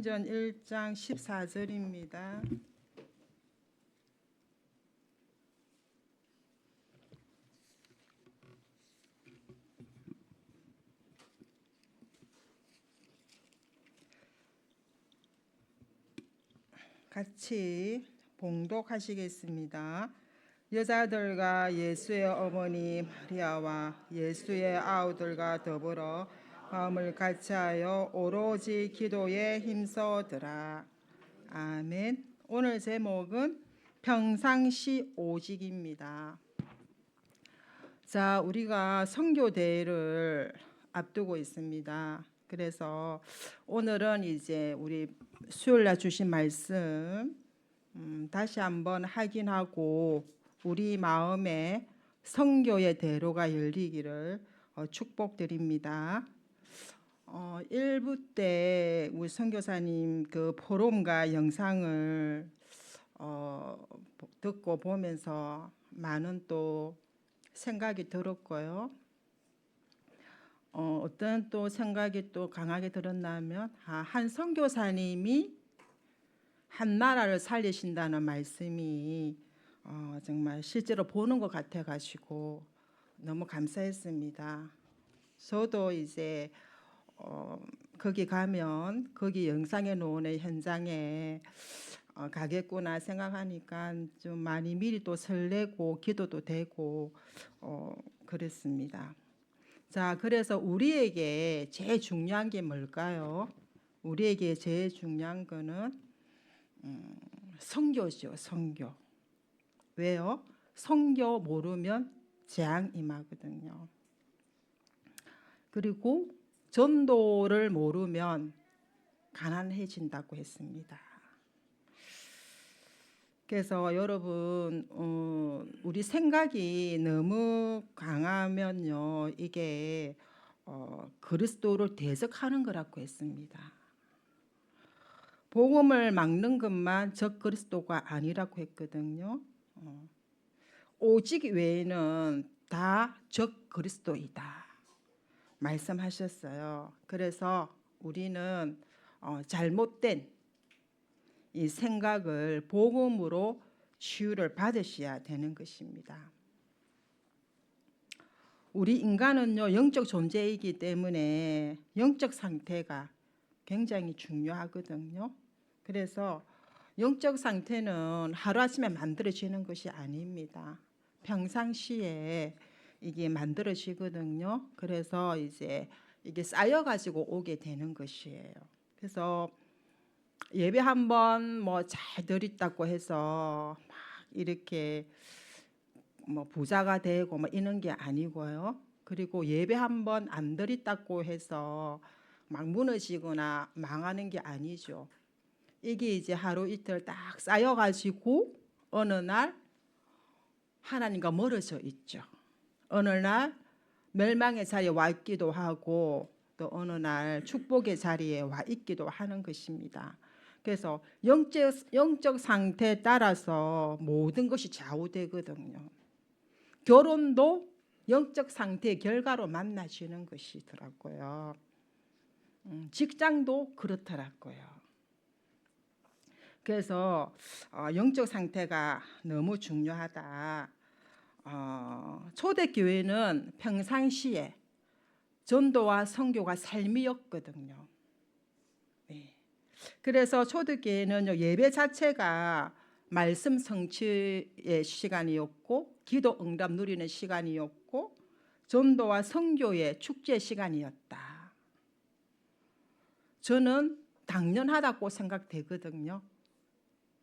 사도행전 1장 14절입니다. 같이 봉독하시겠습니다. 여자들과 예수의 어머니 마리아와 예수의 아우들과 더불어 마음을 같이하여 오로지 기도에 힘써더라. 아멘. 오늘 제목은 평상시 오직입니다. 자, 우리가 선교대회를 앞두고 있습니다. 그래서 오늘은 이제 우리 수요일날 주신 말씀 다시 한번 확인하고 우리 마음에 선교의 대로가 열리기를 축복드립니다. 1부 때 우리 선교사님 그 포럼과 영상을 듣고 보면서 많은 또 생각이 들었고요. 어떤 또 생각이 또 강하게 들었냐면 한 선교사님이 한 나라를 살리신다는 말씀이 정말 실제로 보는 것 같아가지고 너무 감사했습니다. 저도 이제 거기 가면 거기 영상에 놓은 현장에 가겠구나 생각하니까 좀 많이 미리 또 설레고 기도도 되고 그랬습니다. 자, 그래서 우리에게 제일 중요한 게 뭘까요? 우리에게 제일 중요한 거는 선교죠. 선교. 왜요? 선교 모르면 재앙 임하거든요. 그리고 전도를 모르면 가난해진다고 했습니다. 그래서 여러분 우리 생각이 너무 강하면요 이게 그리스도를 대적하는 거라고 했습니다. 복음을 막는 것만 적 그리스도가 아니라고 했거든요. 오직 외에는 다 적 그리스도이다 말씀하셨어요. 그래서 우리는 잘못된 이 생각을 복음으로 치유를 받으셔야 되는 것입니다. 우리 인간은요 영적 존재이기 때문에 영적 상태가 굉장히 중요하거든요. 그래서 영적 상태는 하루아침에 만들어지는 것이 아닙니다. 평상시에 이게 만들어지거든요. 그래서 이제 이게 쌓여가지고 오게 되는 것이에요. 그래서 예배 한번 뭐 잘 드렸다고 해서 막 이렇게 뭐 부자가 되고 뭐 이런 게 아니고요. 그리고 예배 한번 안 드렸다고 해서 막 무너지거나 망하는 게 아니죠. 이게 이제 하루 이틀 딱 쌓여가지고 어느 날 하나님과 멀어져 있죠. 어느 날 멸망의 자리에 와 있기도 하고 또 어느 날 축복의 자리에 와 있기도 하는 것입니다. 그래서 영적 상태에 따라서 모든 것이 좌우되거든요. 결혼도 영적 상태의 결과로 만나지는 것이더라고요. 직장도 그렇더라고요. 그래서 영적 상태가 너무 중요하다. 초대교회는 평상시에 전도와 선교가 삶이었거든요. 네. 그래서 초대교회는 예배 자체가 말씀 성취의 시간이었고 기도 응답 누리는 시간이었고 전도와 선교의 축제 시간이었다. 저는 당연하다고 생각되거든요.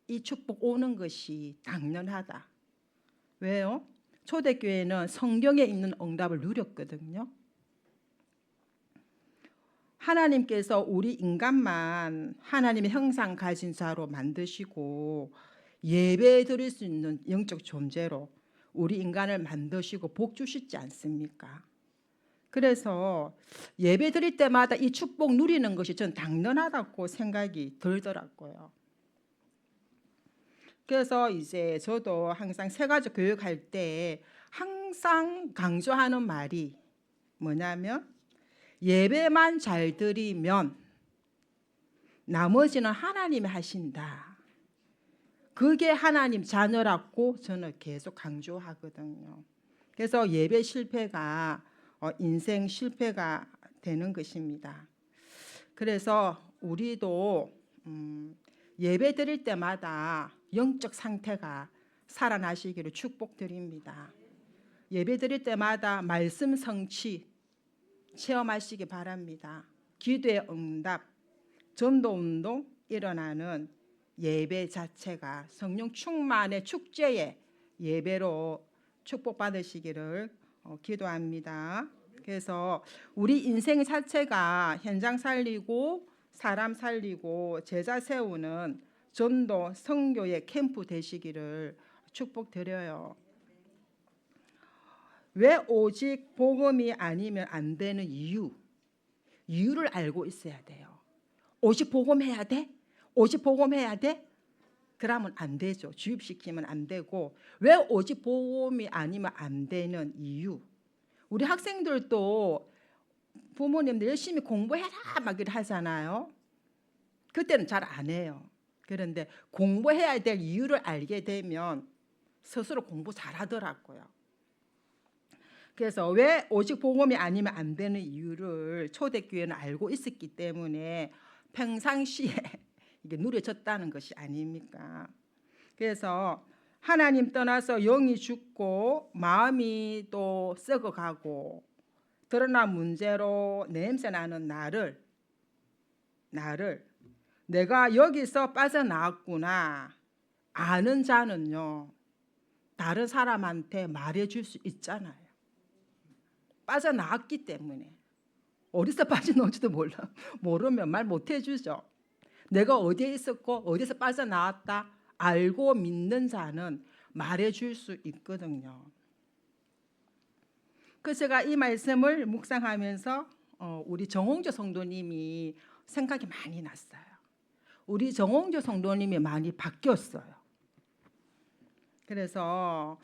이 축복 오는 것이 당연하다. 왜요? 초대교회는 성경에 있는 응답을 누렸거든요. 하나님께서 우리 인간만 하나님의 형상 가진 자로 만드시고 예배 드릴 수 있는 영적 존재로 우리 인간을 만드시고 복 주시지 않습니까? 그래서 예배 드릴 때마다 이 축복 누리는 것이 전 당연하다고 생각이 들더라고요. 그래서 이제 저도 항상 새가족 교육할 때 항상 강조하는 말이 뭐냐면 예배만 잘 드리면 나머지는 하나님이 하신다. 그게 하나님 자녀라고 저는 계속 강조하거든요. 그래서 예배 실패가 인생 실패가 되는 것입니다. 그래서 우리도 예배 드릴 때마다 영적 상태가 살아나시기를 축복드립니다. 예배 드릴 때마다 말씀 성취 체험하시기 바랍니다. 기도의 응답, 전도 운동 일어나는 예배 자체가 성령 충만의 축제의 예배로 축복받으시기를 기도합니다. 그래서 우리 인생 자체가 현장 살리고 사람 살리고 제자 세우는 전도 선교의 캠프 되시기를 축복드려요. 왜 오직 복음이 아니면 안 되는 이유를 알고 있어야 돼요. 오직 복음해야 돼? 오직 복음해야 돼? 그러면 안 되죠. 주입시키면 안 되고, 왜 오직 복음이 아니면 안 되는 이유. 우리 학생들도 부모님들 열심히 공부해라 막 이렇게 하잖아요. 그때는 잘 안 해요. 그런데 공부해야 될 이유를 알게 되면 스스로 공부 잘하더라고요. 그래서 왜 오직 복음이 아니면 안 되는 이유를 초대교회는 알고 있었기 때문에 평상시에 이게 누려졌다는 것이 아닙니까? 그래서 하나님 떠나서 영이 죽고 마음이 또 썩어가고 드러난 문제로 냄새나는 나를 내가 여기서 빠져나왔구나 아는 자는요, 다른 사람한테 말해줄 수 있잖아요. 빠져나왔기 때문에. 어디서 빠져나올지도 모르면 말 못해주죠. 내가 어디에 있었고 어디서 빠져나왔다 알고 믿는 자는 말해줄 수 있거든요. 그래서 제가 이 말씀을 묵상하면서 우리 정홍조 성도님이 생각이 많이 났어요. 우리 정홍조 성도님이 많이 바뀌었어요. 그래서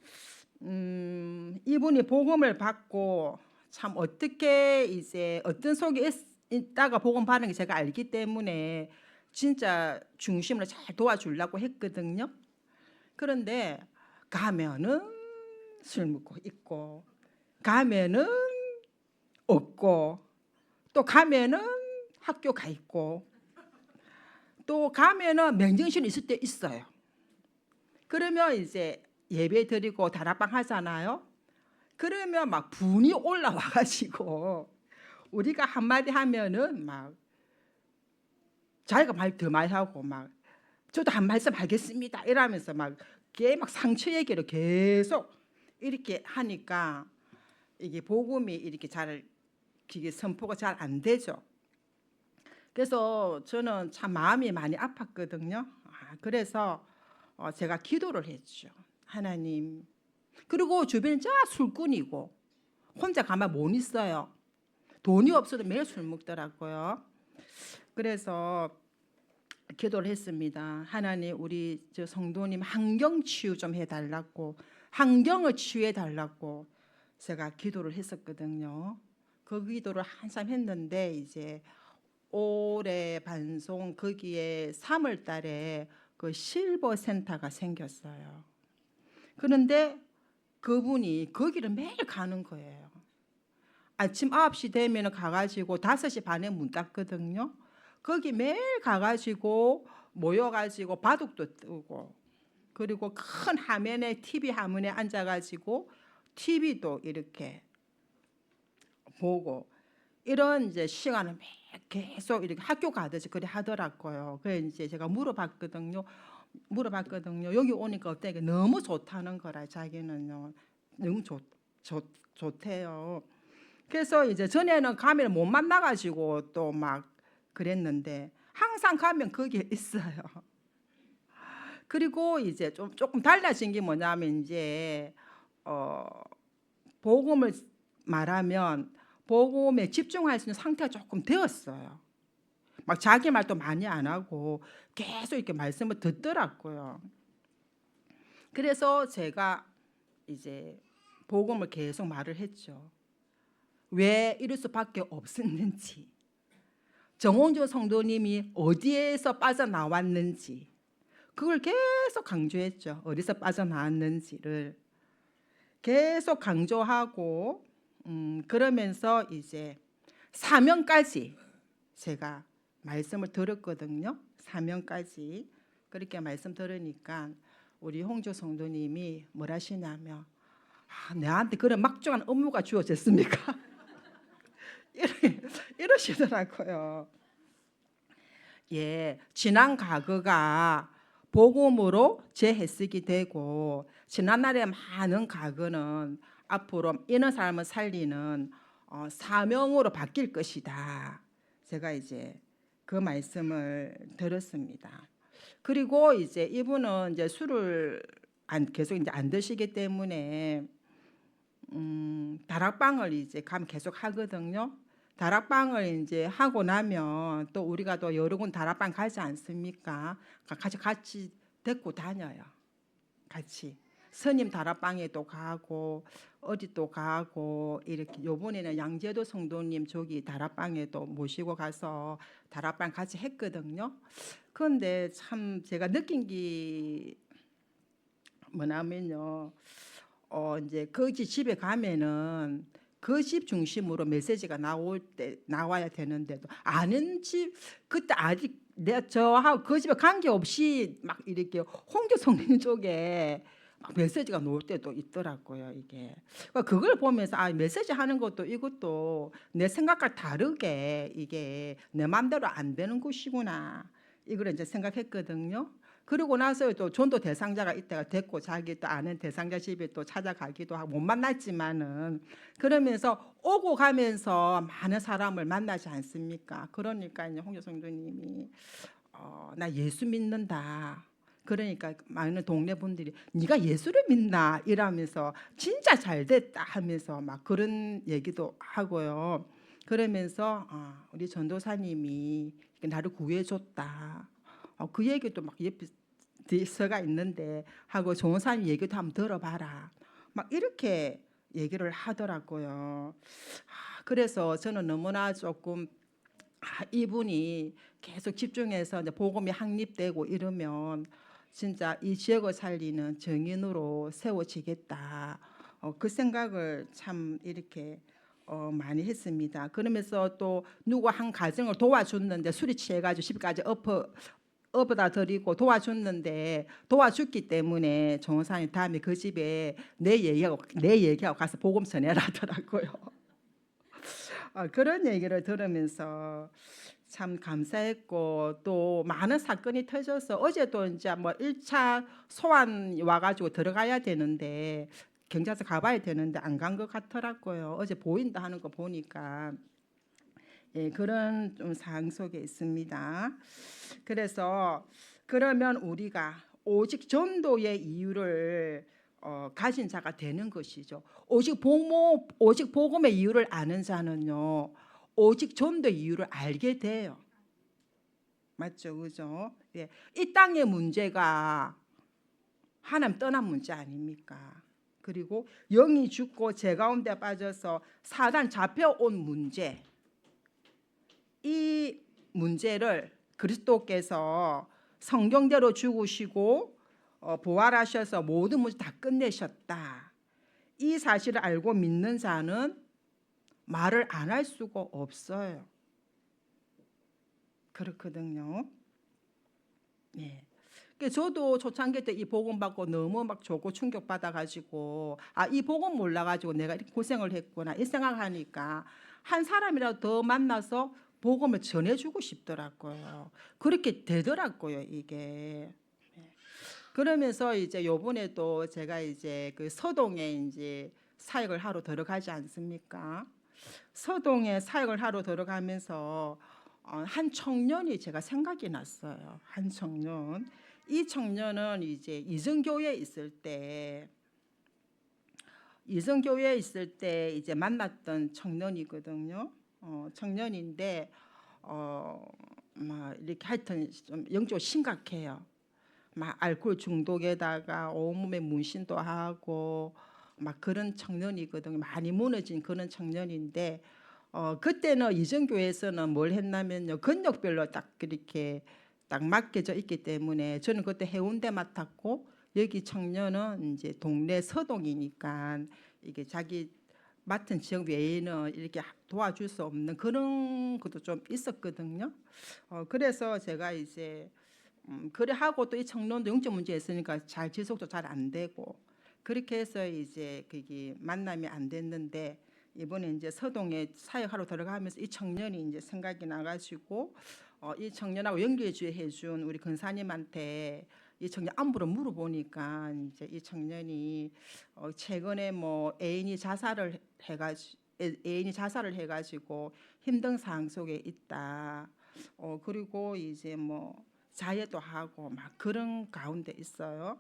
이분이 복음을 받고 참 어떻게 이제 어떤 속에 있다가 복음 받는 게 제가 알기 때문에 진짜 중심으로 잘 도와주려고 했거든요. 그런데 가면은 술 먹고 있고, 가면은 없고, 또 가면은 학교 가 있고, 또 가면은 명정신 있을 때 있어요. 그러면 이제 예배 드리고 다락방 하잖아요. 그러면 막 분이 올라와가지고 우리가 한마디 하면은 막 자기가 말 더 많이 하고 막 저도 한 말씀 하겠습니다 이러면서 막 상처 얘기를 계속 이렇게 하니까 이게 복음이 이렇게 잘 이게 선포가 잘 안 되죠. 그래서 저는 참 마음이 많이 아팠거든요. 그래서 제가 기도를 했죠. 하나님. 그리고 주변에 다 술꾼이고 혼자 가만 못 있어요. 돈이 없어도 매일 술 먹더라고요. 그래서 기도를 했습니다. 하나님, 우리 저 성도님 환경 치유 좀 해달라고, 환경을 치유해 달라고 제가 기도를 했었거든요. 그 기도를 한참 했는데 이제 올해 반송 거기에 3월 달에 그 실버 센터가 생겼어요. 그런데 그분이 거기를 매일 가는 거예요. 아침 9시 되면 가가지고 5시 반에 문 닫거든요. 거기 매일 가가지고 모여가지고 바둑도 뜨고, 그리고 큰 화면에 TV 화면에 앉아가지고 TV도 이렇게 보고 이런 이제 시간을 매일 계속 이렇게 학교 가듯이 그래 하더라고요. 그래서 이제 제가 물어봤거든요. 여기 오니까 어때? 너무 좋다는 거라 자기는요. 너무 좋대요. 그래서 이제 전에는 가면 못 만나가지고 또 막 그랬는데 항상 가면 거기에 있어요. 그리고 이제 조금 달라진 게 뭐냐면 이제 복음을 말하면 복음에 집중할 수 있는 상태가 조금 되었어요. 막 자기 말도 많이 안 하고 계속 이렇게 말씀을 듣더라고요. 그래서 제가 이제 복음을 계속 말을 했죠. 왜 이럴 수밖에 없었는지. 정홍주 성도님이 어디에서 빠져나왔는지 그걸 계속 강조했죠. 어디서 빠져나왔는지를 계속 강조하고 그러면서 이제 사명까지 제가 말씀을 들었거든요. 사명까지 그렇게 말씀 들으니까 우리 홍조 성도님이 뭘 하시냐면 내한테 그런 막중한 업무가 주어졌습니까? 이러시더라고요. 예, 지난 과거가 복음으로 재해석이 되고 지난날의 많은 과거는 앞으로 이런 삶을 살리는 사명으로 바뀔 것이다. 제가 이제 그 말씀을 들었습니다. 그리고 이제 이분은 이제 술을 계속 이제 안 드시기 때문에 다락방을 이제 가면 계속 하거든요. 다락방을 이제 하고 나면 또 우리가 또 여러 군 다락방 가지 않습니까? 같이 데리고 다녀요. 같이 스님 다락방에도 가고 어디 또 가고 이렇게 요번에는 양재도 성도님 저기 다락방에도 모시고 가서 다락방 같이 했거든요. 그런데 참 제가 느낀 게 뭐냐면요. 이제 그 집에 가면은 그 집 중심으로 메시지가 나와야 되는데도 아는 집 그때 아직 내가 저하고 그 집에 관계없이 막 이렇게 홍교 성님 쪽에 막 메시지가 나올 때도 있더라고요. 이게 그걸 보면서 메시지 하는 것도 이것도 내 생각과 다르게 이게 내 마음대로 안 되는 것이구나 이걸 이제 생각했거든요. 그리고 나서 또 전도 대상자가 이때가 됐고 자기 또 아는 대상자 집에 또 찾아가기도 하고 못 만났지만은 그러면서 오고 가면서 많은 사람을 만나지 않습니까? 그러니까 이제 홍조 성도님이 나 예수 믿는다. 그러니까 많은 동네 분들이 네가 예수를 믿나 이러면서 진짜 잘 됐다 하면서 막 그런 얘기도 하고요. 그러면서 우리 전도사님이 나를 구해줬다. 그 얘기도 막 옆에 서가 있는데 하고 좋은 사람 얘기도 한번 들어봐라. 막 이렇게 얘기를 하더라고요. 그래서 저는 너무나 조금 이분이 계속 집중해서 이제 복음이 확립되고 이러면 진짜 이 지역을 살리는 정인으로 세워지겠다. 그 생각을 참 이렇게 많이 했습니다. 그러면서 또 누구 한 가정을 도와줬는데 술이 취해가지고 집까지 업어다 드리고 도와줬는데 도와줬기 때문에 정호사님 다음에 그 집에 내 얘기하고 가서 복음 전해라 하더라고요. 그런 얘기를 들으면서 참 감사했고 또 많은 사건이 터져서 어제도 이제 뭐 1차 소환 와가지고 들어가야 되는데 경찰서 가봐야 되는데 안 간 것 같더라고요. 어제 보인다 하는 거 보니까 예, 그런 좀 상황 속에 있습니다. 그래서 그러면 우리가 오직 전도의 이유를 가진 자가 되는 것이죠. 오직 복음의 이유를 아는 자는요, 오직 전도의 이유를 알게 돼요. 맞죠, 그죠? 예, 이 땅의 문제가 하나님 떠난 문제 아닙니까? 그리고 영이 죽고 죄 가운데 빠져서 사단 잡혀온 문제, 이 문제를 그리스도께서 성경대로 죽으시고 부활하셔서 모든 문제 다 끝내셨다. 이 사실을 알고 믿는 자는 말을 안 할 수가 없어요. 그렇거든요. 예. 저도 초창기 때 이 복음 받고 너무 막 좋고 충격 받아가지고 이 복음 몰라가지고 내가 이렇게 고생을 했구나 이 생각하니까 한 사람이라도 더 만나서 복음을 전해주고 싶더라고요. 그렇게 되더라고요 이게. 그러면서 이제 요번에도 제가 이제 그 서동에 이제 사역을 하러 들어가지 않습니까? 서동에 사역을 하러 들어가면서 한 청년이 제가 생각이 났어요. 한 청년. 이 청년은 이제 이정교회에 있을 때 이제 만났던 청년이거든요. 청년인데 막 이렇게 하여튼 좀 영적으로 심각해요. 막 알코올 중독에다가 온몸에 문신도 하고 막 그런 청년이거든요. 많이 무너진 그런 청년인데 그때는 이전교회에서는 뭘 했냐면요. 권역별로 딱 그렇게 딱 맡겨져 있기 때문에 저는 그때 해운대 맡았고 여기 청년은 이제 동네 서동이니까 이게 자기 맡은 지역 외에는 이렇게 도와줄 수 없는 그런 것도 좀 있었거든요. 그래서 제가 이제 그래 하고 또 이 청년도 영적 문제 있으니까 잘 지속도 잘 안 되고 그렇게 해서 이제 그게 만남이 안 됐는데 이번에 이제 서동에 사역하러 들어가면서 이 청년이 이제 생각이 나가지고 이 청년하고 연결해 준 우리 근사님한테 이 청년 안부를 물어보니까 이제 이 청년이 최근에 뭐 애인이 자살을 해가지고 힘든 상황 속에 있다. 그리고 이제 뭐 자해도 하고 막 그런 가운데 있어요.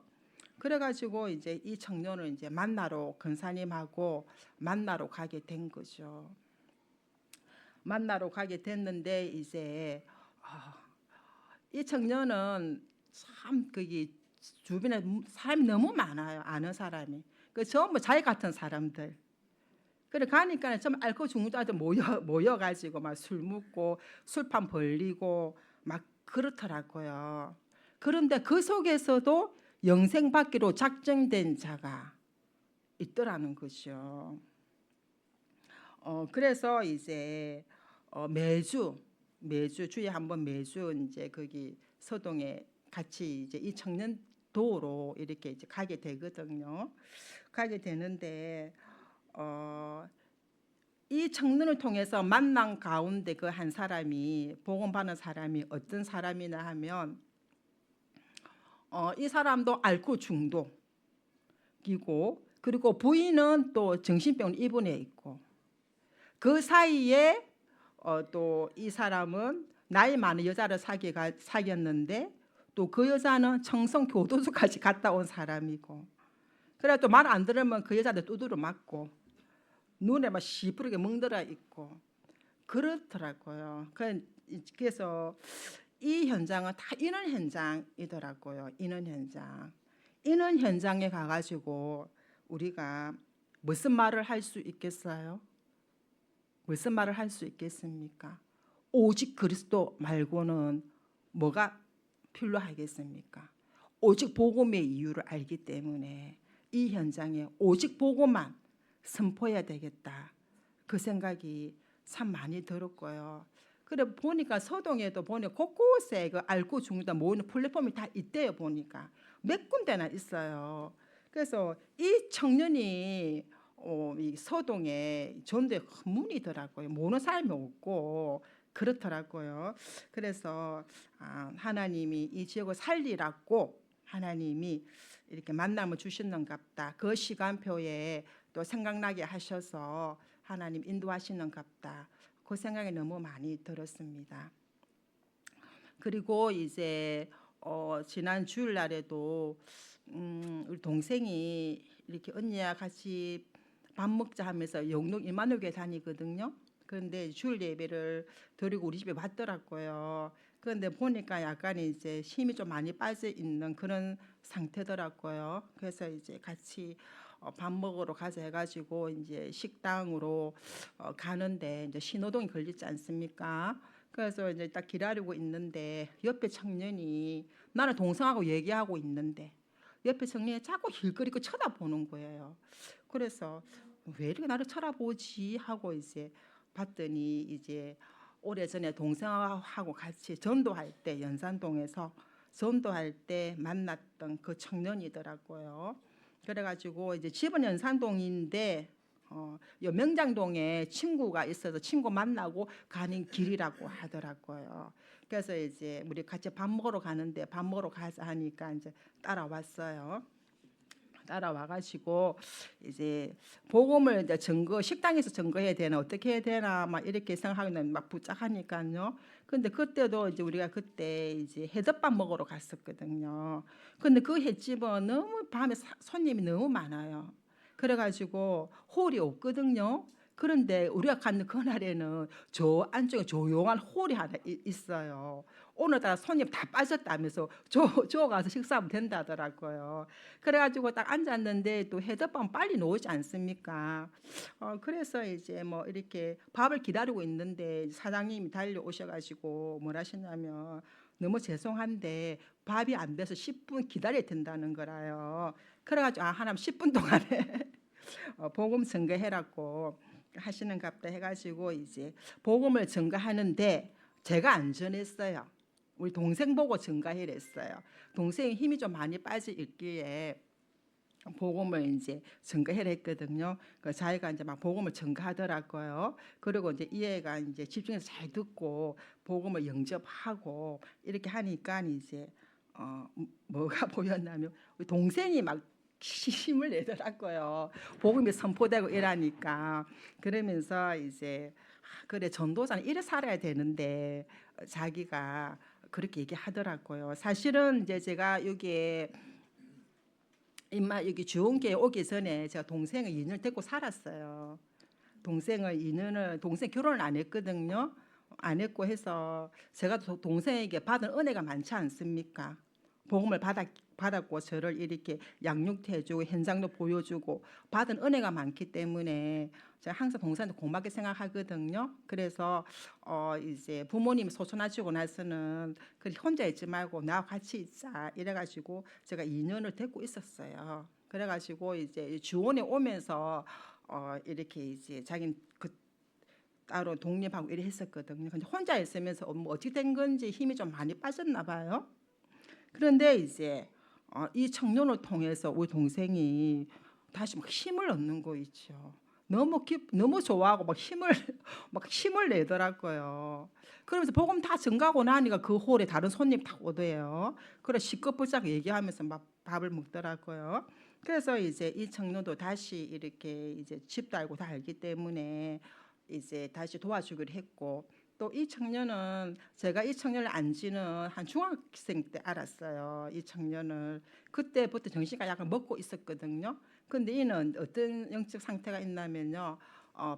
그래가지고 이제 이 청년을 이제 만나러 근사님하고 만나러 가게 된 거죠. 만나러 가게 됐는데 이제 이 청년은 참 거기 주변에 사람이 너무 많아요. 아는 사람이. 그 전부 자기 같은 사람들. 그래 가니까 좀 앓고 죽는다들 모여가지고 막 술 먹고 술판 벌리고 막 그렇더라고요. 그런데 그 속에서도 영생받기로 작정된 자가 있더라는 거죠. 그래서 이제 매주 주에 한번 매주 이제 거기 서동에 같이 이제 이 청년도로 이렇게 이제 가게 되거든요. 가게 되는데 이 청년을 통해서 만난 가운데 그 한 사람이 복음 받는 사람이 어떤 사람이나 하면 이 사람도 알코올 중독이고 그리고 부인은 또 정신병 입원해 있고 그 사이에 또 이 사람은 나이 많은 여자를 사귀었는데 또 그 여자는 청성 교도소까지 갔다 온 사람이고 그래 또 말 안 들으면 그 여자들 두드려 맞고 눈에 막 시퍼렇게 멍들어 있고 그렇더라고요. 그래서 이 현장은 다 인원 현장이더라고요. 인원 현장에 가가지고 우리가 무슨 말을 할 수 있겠어요? 무슨 말을 할 수 있겠습니까? 오직 그리스도 말고는 뭐가 필요하겠습니까? 오직 복음의 이유를 알기 때문에 이 현장에 오직 복음만 선포해야 되겠다. 그 생각이 참 많이 들었고요. 그래 보니까 서동에도 보니 곳곳에 그 앓고 죽는다 모이는 플랫폼이 다 있대요. 보니까 몇 군데나 있어요. 그래서 이 청년이 이 서동에 전도에 문이더라고요. 모르는 사람이 없고 그렇더라고요. 그래서 하나님이 이 지역을 살리라고 하나님이 이렇게 만남을 주시는갑다. 그 시간표에 또 생각나게 하셔서 하나님 인도하시는갑다. 그 생각이 너무 많이 들었습니다. 그리고 이제 지난 주일날에도 우리 동생이 이렇게 언니와 같이 밥 먹자 하면서 영동 이만호교회 다니거든요. 그런데 주일 예배를 드리고 우리 집에 왔더라고요. 그런데 보니까 약간 이제 힘이 좀 많이 빠져 있는 그런 상태더라고요. 그래서 이제 같이 밥 먹으러 가자 해가지고 이제 식당으로 가는데 이제 신호등이 걸리지 않습니까? 그래서 이제 딱 기다리고 있는데 옆에 청년이 나는 동생하고 얘기하고 있는데 옆에 청년이 자꾸 힐거리고 쳐다보는 거예요. 그래서 왜 이렇게 나를 쳐다보지 하고 이제 봤더니 이제 오래전에 동생하고 같이 전도할 때 연산동에서 전도할 때 만났던 그 청년이더라고요. 그래가지고 이제 집은 연산동인데 요 명장동에 친구가 있어서 친구 만나고 가는 길이라고 하더라고요. 그래서 이제 우리 같이 밥 먹으러 가는데 밥 먹으러 가자 하니까 이제 따라왔어요. 따라와가지고 이제 복음을 이제 식당에서 증거해야 되나 어떻게 해야 되나 막 이렇게 생각하면 막 부탁하니까요. 근데 그때도 이제 우리가 그때 이제 해덮밥 먹으러 갔었거든요. 근데 그 횟집은 너무 밤에 손님이 너무 많아요. 그래가지고 홀이 없거든요. 그런데 우리가 갔는 그날에는 저 안쪽에 조용한 홀이 하나 있어요. 오늘따라 손님 다 빠졌다면서 저 가서 식사하면 된다더라고요. 그래가지고 딱 앉았는데 또 헤드밤 빨리 놓지 않습니까? 그래서 이제 뭐 이렇게 밥을 기다리고 있는데 사장님이 달려오셔가지고 뭘 하시냐면 너무 죄송한데 밥이 안 돼서 10분 기다려야 된다는 거라요. 그래가지고 하나님 10분 동안에 복음 증거해라고 하시는갑다 해가지고 이제 복음을 증거하는데 제가 안 전했어요. 우리 동생 보고 증거해랬어요. 동생이 힘이 좀 많이 빠져 있기에 복음을 이제 증거해라 했거든요. 그 자기가 이제 막 복음을 증거하더라고요. 그리고 이제 이 애가 이제 집중해서 잘 듣고 복음을 영접하고 이렇게 하니까 이제 뭐가 보였냐면 우리 동생이 막 힘을 내더라고요. 복음이 선포되고 이러니까. 그러면서 이제 그래 전도자는 이래 살아야 되는데 자기가 그렇게 얘기하더라고요. 사실은 이제 제가 여기에 여기 주원교에 오기 전에 제가 동생을 2년 데리고 살았어요. 동생 결혼을 안 했거든요. 안 했고 해서 제가 동생에게 받은 은혜가 많지 않습니까? 복음을 받았고 저를 이렇게 양육도 해주고 현장도 보여주고 받은 은혜가 많기 때문에 제가 항상 동생한테 고맙게 생각하거든요. 그래서 이제 부모님 소천하시고 나서는 혼자 있지 말고 나와 같이 있자 이래가지고 제가 2년을 데리고 있었어요. 그래가지고 이제 주원에 오면서 이렇게 이제 자기는 따로 독립하고 이래 했었거든요. 근데 혼자 있으면서 뭐 어떻게 된 건지 힘이 좀 많이 빠졌나 봐요. 그런데 이제 이 청년을 통해서 우리 동생이 다시 막 힘을 얻는 거 있죠. 너무 좋아하고 막 힘을 내더라고요. 그러면서 복음 다 증가하고 나니까 그 홀에 다른 손님 다 오대요. 그래 시끌벅적 얘기하면서 막 밥을 먹더라고요. 그래서 이제 이 청년도 다시 이렇게 이제 집도 알고 다 알기 때문에 이제 다시 도와주기로 했고 또 이 청년은 제가 이 청년을 안지는 한 중학생 때 알았어요. 이 청년을 그때부터 정신과 약을 먹고 있었거든요. 근데 이는 어떤 영적 상태가 있냐면요.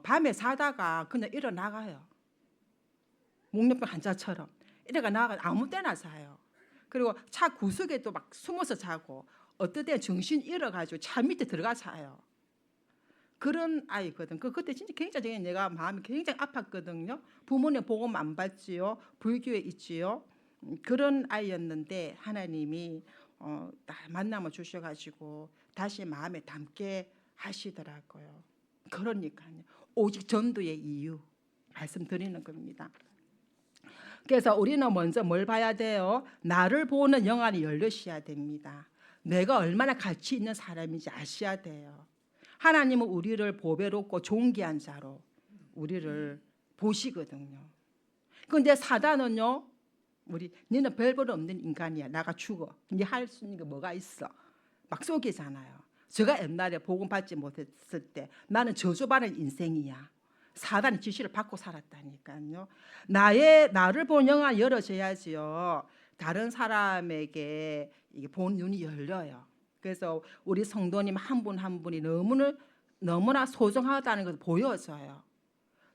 밤에 자다가 그냥 일어나가요. 목련병 환자처럼 이래가 나가 아무 때나 자요. 그리고 차 구석에도 막 숨어서 자고 어떨 때 정신 잃어가지고 차 밑에 들어가 자요. 그런 아이거든. 그때 진짜 굉장히 내가 마음이 굉장히 아팠거든요. 부모님 복음 안 받지요. 불교에 있지요. 그런 아이였는데 하나님이 만남을 주셔가지고 다시 마음에 담게 하시더라고요. 그러니까요. 오직 전도의 이유 말씀드리는 겁니다. 그래서 우리는 먼저 뭘 봐야 돼요? 나를 보는 영안이 열려셔야 됩니다. 내가 얼마나 가치 있는 사람인지 아셔야 돼요. 하나님은 우리를 보배롭고 존귀한 자로 우리를 보시거든요. 그런데 사단은요, 너는 별볼 없는 인간이야. 나가 죽어. 네 할 수 있는 게 뭐가 있어? 막 속이잖아요. 제가 옛날에 복음 받지 못했을 때 나는 저주받은 인생이야. 사단의 지시를 받고 살았다니까요. 나를 본 영안 열어져야지요. 다른 사람에게 이게 본 눈이 열려요. 그래서 우리 성도님 한 분 한 분이 너무나 소중하다는 것을 보여져요.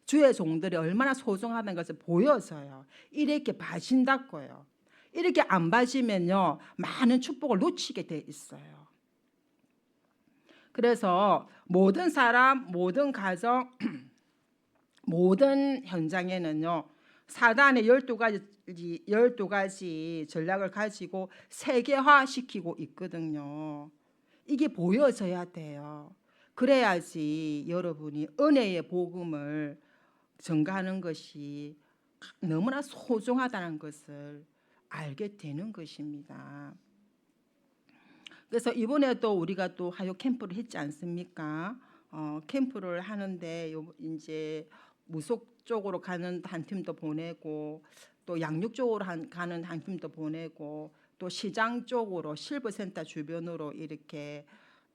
주의 종들이 얼마나 소중하다는 것을 보여져요. 이렇게 봐진다고요. 이렇게 안 봐지면요 많은 축복을 놓치게 돼 있어요. 그래서 모든 사람, 모든 가정, 모든 현장에는요 사단의 12가지 전략을 가지고 세계화시키고 있거든요. 이게 보여져야 돼요. 그래야지 여러분이 은혜의 복음을 전가하는 것이 너무나 소중하다는 것을 알게 되는 것입니다. 그래서 이번에도 우리가 또 화요 캠프를 했지 않습니까? 캠프를 하는데 이제 무속 쪽으로 가는 한 팀도 보내고 또 양육 쪽으로 가는 한 팀도 보내고 또 시장 쪽으로 실버센터 주변으로 이렇게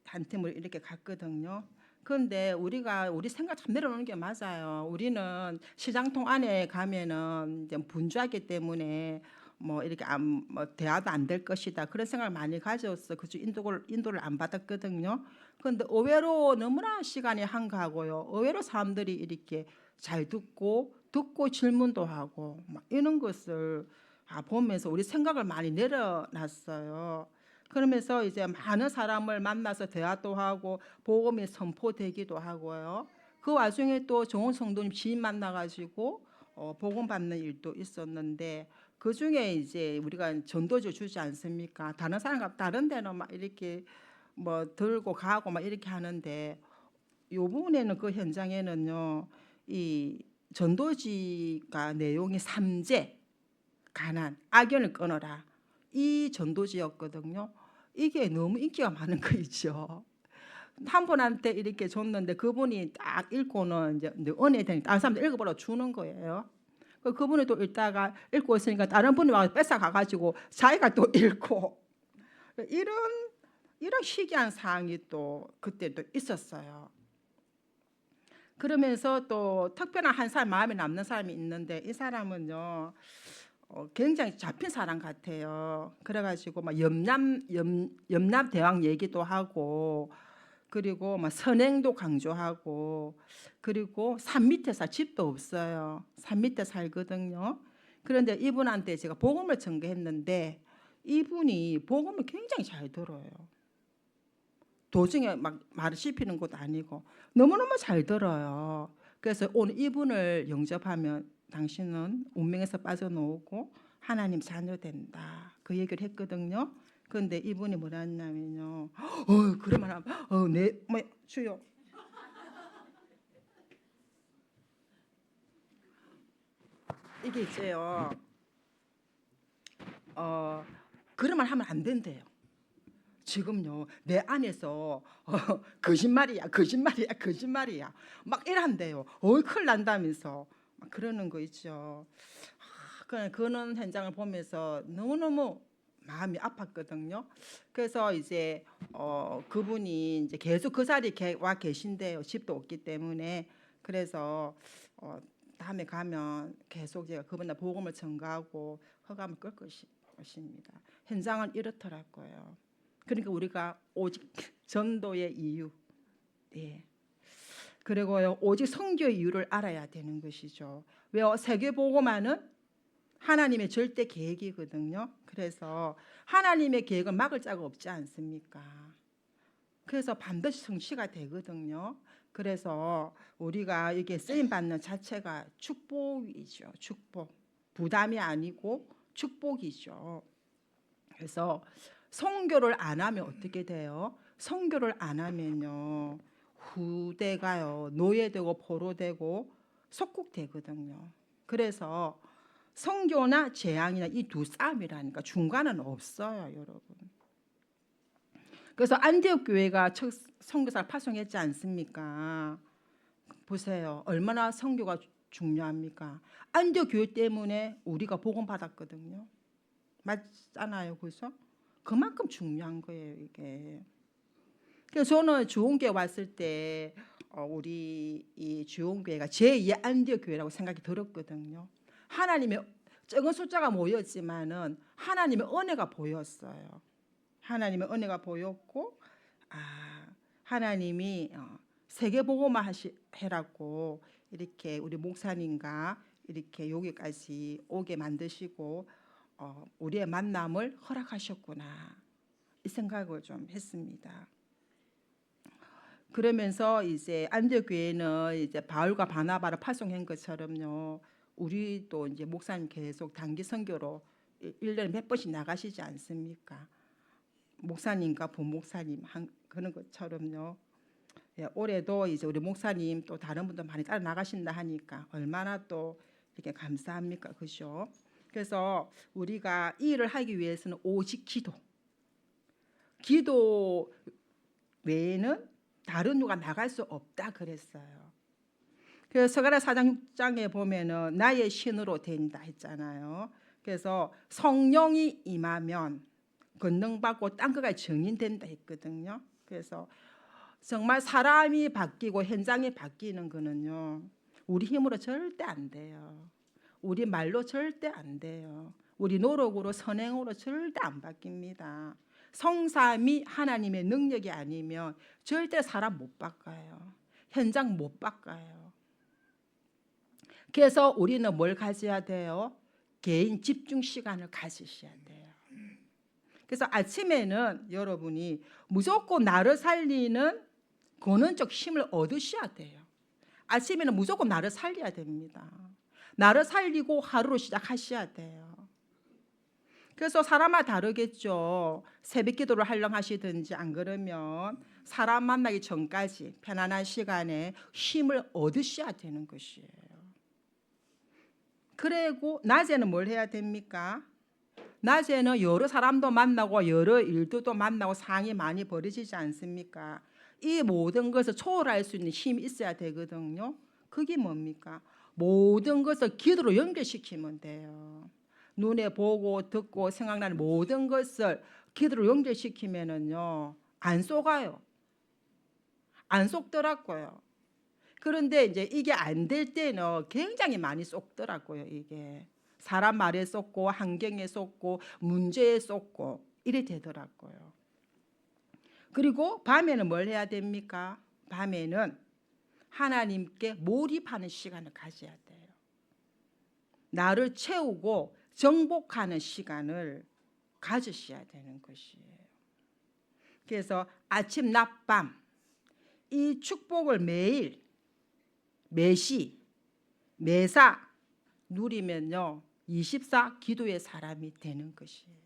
한 팀을 이렇게 갔거든요. 그런데 우리 생각 참 내려놓는 게 맞아요. 우리는 시장통 안에 가면은 이제 분주하기 때문에 뭐 이렇게 뭐 대화도 안 될 것이다 그런 생각을 많이 가졌어. 그중 인도를 안 받았거든요. 그런데 의외로 너무나 시간이 한가하고요. 의외로 사람들이 이렇게 잘 듣고 질문도 하고 막 이런 것을 보면서 우리 생각을 많이 내려놨어요. 그러면서 이제 많은 사람을 만나서 대화도 하고 복음이 선포되기도 하고요. 그 와중에 또 정원 성도님 지인 만나가지고 복음 받는 일도 있었는데 그 중에 이제 우리가 전도주 주지 않습니까? 다른 사람과 다른 데는 막 이렇게 뭐 들고 가고 막 이렇게 하는데 요 부분에는 그 현장에는요 이 전도지가 내용이 삼재 가난 악연을 끊어라 이 전도지였거든요. 이게 너무 인기가 많은 거 있죠. 한 분한테 이렇게 줬는데 그분이 딱 읽고는 이제 은혜 되니까 다른 사람들 읽어보라 주는 거예요. 그분이 또 읽다가 읽고 있으니까 다른 분이 막 뺏어 가가지고 자기가 또 읽고 이런 희귀한 상황이 또 그때 또 있었어요. 그러면서 또 특별한 한 사람 마음에 남는 사람이 있는데 이 사람은요 굉장히 잡힌 사람 같아요. 그래가지고 막 염납 대왕 얘기도 하고 그리고 막 선행도 강조하고 그리고 산 밑에 집도 없어요. 산 밑에 살거든요. 그런데 이분한테 제가 복음을 전개했는데 이분이 복음을 굉장히 잘 들어요. 도중에 막 말을 씹히는 것도 아니고 너무너무 잘 들어요. 그래서 오늘 이분을 영접하면 당신은 운명에서 빠져나오고 하나님 자녀 된다. 그 얘기를 했거든요. 그런데 이분이 뭐라 했냐면요. 그러면 뭐 주요. 이게 있어요. 그런 말 하면 안 된대요. 지금요 내 안에서 거짓말이야 막 이란대요. 큰일 난다면서 막 그러는 거 있죠. 그런 현장을 보면서 너무너무 마음이 아팠거든요. 그래서 이제 그분이 이제 계속 그 자리에 와 계신데요. 집도 없기 때문에. 그래서 다음에 가면 계속 제가 그분의 복음을 전가하고 허감을 끌 것입니다. 현장은 이렇더라고요. 그러니까 우리가 오직 전도의 이유, 예. 그리고요 오직 선교의 이유를 알아야 되는 것이죠. 왜요? 세계복음화는 하나님의 절대 계획이거든요. 그래서 하나님의 계획은 막을 자가 없지 않습니까? 그래서 반드시 성취가 되거든요. 그래서 우리가 이게 쓰임 받는 자체가 축복이죠. 축복. 부담이 아니고 축복이죠. 그래서 선교를 안 하면 어떻게 돼요? 선교를 안 하면요 후대가요 노예되고 포로되고 속국되거든요. 그래서 선교나 재앙이나 이 두 싸움이라니까 중간은 없어요, 여러분. 그래서 안디옥 교회가 첫 선교사를 파송했지 않습니까? 보세요, 얼마나 선교가 중요합니까? 안디옥 교회 때문에 우리가 복음 받았거든요. 맞잖아요, 그죠? 그만큼 중요한 거예요, 이게. 그래서 저는 주홍교회 왔을 때 우리 이 주홍교회가 제2의 안디옥 교회라고 생각이 들었거든요. 하나님의 적은 숫자가 모였지만은 하나님의 은혜가 보였어요. 하나님의 은혜가 보였고 하나님이 세계복음화 해라고 이렇게 우리 목사님과 이렇게 여기까지 오게 만드시고 우리의 만남을 허락하셨구나 이 생각을 좀 했습니다. 그러면서 이제 안디옥 교회는 이제 바울과 바나바를 파송한 것처럼요. 우리도 이제 목사님 계속 단기 선교로 1년에 몇 번씩 나가시지 않습니까? 목사님과 부목사님 그런 것처럼요. 예, 올해도 이제 우리 목사님 또 다른 분들 많이 따라 나가신다 하니까 얼마나 또 이렇게 감사합니까, 그죠? 그래서 우리가 이 일을 하기 위해서는 오직 기도 외에는 다른 누가 나갈 수 없다 그랬어요. 그래서 서가랴 4장 6장에 보면은 나의 신으로 된다 했잖아요. 그래서 성령이 임하면 권능받고 땅끝까지 증인된다 했거든요. 그래서 정말 사람이 바뀌고 현장이 바뀌는 거는요 우리 힘으로 절대 안 돼요. 우리 말로 절대 안 돼요. 우리 노력으로 선행으로 절대 안 바뀝니다. 성삼위 하나님의 능력이 아니면 절대 사람 못 바꿔요. 현장 못 바꿔요. 그래서 우리는 뭘 가져야 돼요? 개인 집중 시간을 가지셔야 돼요. 그래서 아침에는 여러분이 무조건 나를 살리는 근원적 힘을 얻으셔야 돼요. 아침에는 무조건 나를 살려야 됩니다. 나를 살리고 하루를 시작하셔야 돼요. 그래서 사람마다 다르겠죠. 새벽 기도를 하려고 하시든지 안 그러면 사람 만나기 전까지 편안한 시간에 힘을 얻으셔야 되는 것이에요. 그리고 낮에는 뭘 해야 됩니까? 낮에는 여러 사람도 만나고 여러 일들도 만나고 상이 많이 벌어지지 않습니까? 이 모든 것을 초월할 수 있는 힘이 있어야 되거든요. 그게 뭡니까? 모든 것을 기도로 연결시키면 돼요. 눈에 보고 듣고 생각나는 모든 것을 기도로 연결시키면은요 안 속아요. 안 속더라고요. 그런데 이제 이게 안 될 때는 굉장히 많이 속더라고요. 이게 사람 말에 속고 환경에 속고 문제에 속고 이래 되더라고요. 그리고 밤에는 뭘 해야 됩니까? 밤에는 하나님께 몰입하는 시간을 가져야 돼요. 나를 채우고 정복하는 시간을 가지셔야 되는 것이에요. 그래서 아침, 낮, 밤 이 축복을 매일, 매시, 매사 누리면요 24 기도의 사람이 되는 것이에요.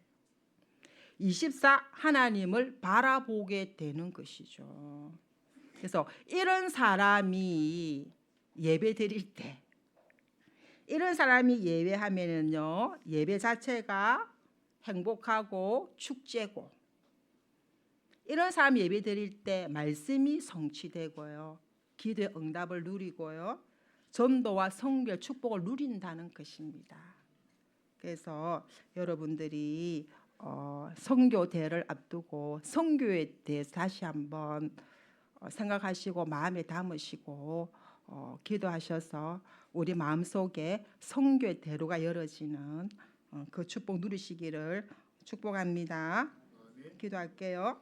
24 하나님을 바라보게 되는 것이죠. 그래서 이런 사람이 예배 드릴 때, 이런 사람이 예배하면은요 예배 자체가 행복하고 축제고, 이런 사람이 예배 드릴 때 말씀이 성취되고요 기도의 응답을 누리고요 전도와 선교의 축복을 누린다는 것입니다. 그래서 여러분들이 선교대를 앞두고 선교에 대해서 다시 한번 생각하시고 마음에 담으시고 기도하셔서 우리 마음속에 선교의 대로가 열어지는 그 축복 누리시기를 축복합니다. 기도할게요.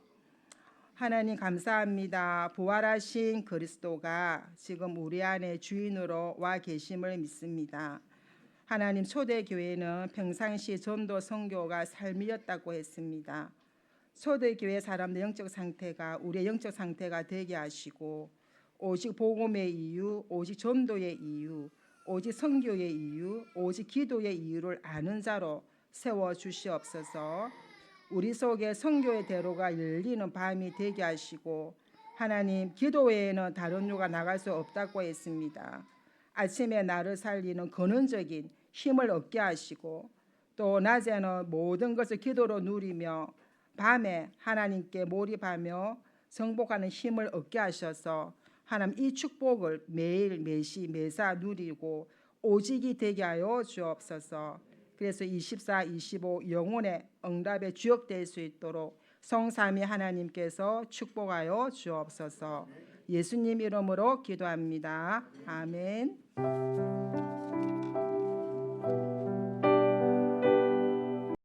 하나님 감사합니다. 부활하신 그리스도가 지금 우리 안에 주인으로 와 계심을 믿습니다. 하나님 초대교회는 평상시 전도 선교가 삶이었다고 했습니다. 초대교회 사람들 영적 상태가 우리의 영적 상태가 되게 하시고 오직 복음의 이유, 오직 전도의 이유, 오직 선교의 이유, 오직 기도의 이유를 아는 자로 세워주시옵소서. 우리 속에 선교의 대로가 열리는 밤이 되게 하시고 하나님 기도 외에는 다른 요가 나갈 수 없다고 했습니다. 아침에 나를 살리는 근원적인 힘을 얻게 하시고 또 낮에는 모든 것을 기도로 누리며 밤에 하나님께 몰입하며 정복하는 힘을 얻게 하셔서 하나님 이 축복을 매일 매시 매사 누리고 오직이 되게 하여 주옵소서. 그래서 24, 25 영혼의 응답의 주역될 수 있도록 성삼위 하나님께서 축복하여 주옵소서. 예수님 이름으로 기도합니다. 아멘.